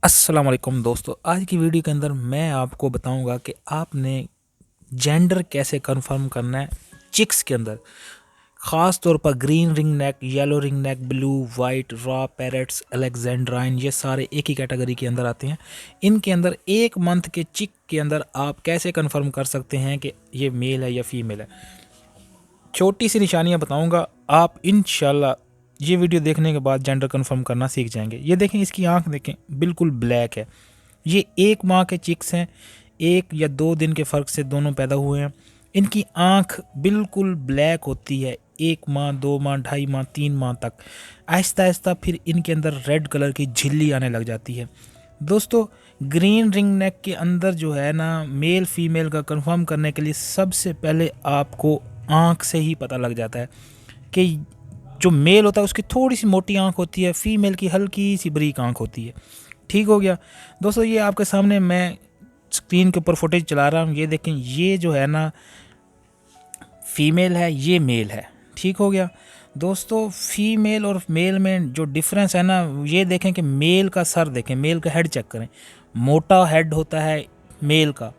अस्सलाम वालेकुम दोस्तों, आज की वीडियो के अंदर मैं आपको बताऊंगा कि आपने जेंडर कैसे कंफर्म करना है चिक्स के अंदर। ख़ास तौर पर green ring neck, yellow ring neck, blue, white, raw parrots, Alexandrine, ये सारे एक ही कैटेगरी के अंदर आते हैं। इनके अंदर एक मंथ के चिक के अंदर आप कैसे कंफर्म कर सकते हैं कि ये मेल है या फीमेल है। छोटी सी निशानियाँ बताऊँगा, आप इंशाल्लाह ये वीडियो देखने के बाद जेंडर कंफर्म करना सीख जाएंगे। ये देखें, इसकी आंख देखें, बिल्कुल ब्लैक है। ये एक माह के चिक्स हैं, 1 या 2 दिन के फ़र्क से दोनों पैदा हुए हैं। इनकी आंख बिल्कुल ब्लैक होती है 1 माह, 2 माह, 2.5 माह, 3 माह तक। आहिस्ता आहिस्ता फिर इनके अंदर रेड कलर की झिल्ली आने लग जाती है। दोस्तों, ग्रीन रिंग नेक के अंदर जो है ना, मेल फीमेल का कंफर्म करने के लिए सबसे पहले आपको आँख से ही पता लग जाता है कि जो मेल होता है उसकी थोड़ी सी मोटी आँख होती है, फीमेल की हल्की सी बारीक आँख होती है। ठीक हो गया दोस्तों, ये आपके सामने मैं स्क्रीन के ऊपर फुटेज चला रहा हूँ। ये देखें, ये जो है ना फीमेल है, ये मेल है। ठीक हो गया दोस्तों, फीमेल और मेल में जो डिफरेंस है ना, ये देखें कि मेल का सर देखें, मेल का हेड चेक करें। मोटा हेड होता है मेल का,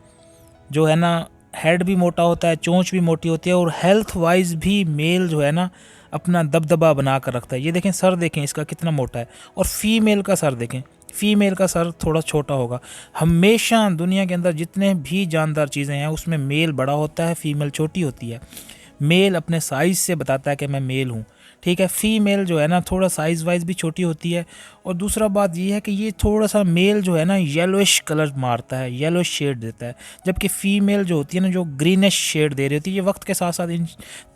जो है ना, हेड भी मोटा होता है, चोंच भी मोटी होती है, और हेल्थ वाइज भी मेल जो है ना अपना दबदबा बना कर रखता है। ये देखें, सर देखें इसका कितना मोटा है। और फीमेल का सर देखें, फीमेल का सर थोड़ा छोटा होगा। हमेशा दुनिया के अंदर जितने भी जानदार चीज़ें हैं उसमें मेल बड़ा होता है, फीमेल छोटी होती है। मेल अपने साइज़ से बताता है कि मैं मेल हूँ। ठीक है, फीमेल जो है ना थोड़ा साइज़ वाइज भी छोटी होती है। और दूसरा बात ये है कि ये थोड़ा सा मेल जो है ना येलोइश कलर मारता है, येलोइश शेड देता है, जबकि फ़ीमेल जो होती है ना जो ग्रीनिश शेड दे रही होती है। ये वक्त के साथ साथ इन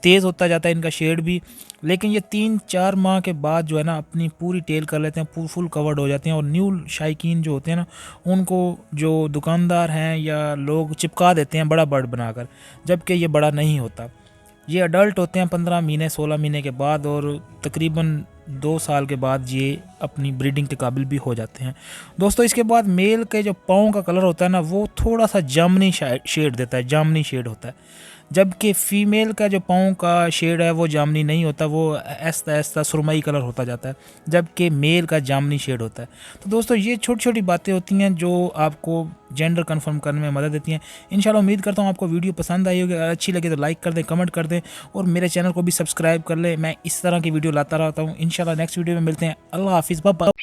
तेज़ होता जाता है इनका शेड भी, लेकिन ये 3-4 माह के बाद जो है ना अपनी पूरी टेल कर लेते हैं, फुल कवर्ड हो जाते हैं। और न्यू शाइकीन जो होते हैं ना, उनको जो दुकानदार हैं या लोग चिपका देते हैं बड़ा बर्ड बनाकर, जबकि ये बड़ा नहीं होता। ये अडल्ट होते हैं 15 महीने 16 महीने के बाद, और तकरीबन 2 साल के बाद ये अपनी ब्रीडिंग के काबिल भी हो जाते हैं। दोस्तों, इसके बाद मेल के जो पाँव का कलर होता है ना, वो थोड़ा सा जामनी शेड देता है, जामनी शेड होता है, जबकि फ़ीमेल का जो पाँव का शेड है वो जामनी नहीं होता, वो ऐसा ऐसा सुरमई कलर होता जाता है, जबकि मेल का जामनी शेड होता है। तो दोस्तों, ये छोटी छोटी बातें होती हैं जो आपको जेंडर कंफर्म करने में मदद देती हैं। इंशाल्लाह उम्मीद करता हूँ आपको वीडियो पसंद आई होगी। अगर अच्छी लगे तो लाइक कर दें, कमेंट कर दें, और मेरे चैनल को भी सब्सक्राइब कर लें। मैं इस तरह की वीडियो लाता रहता हूँ। इंशाल्लाह नेक्स्ट वीडियो में मिलते हैं। अल्लाह हाफिज़, बाय बाय।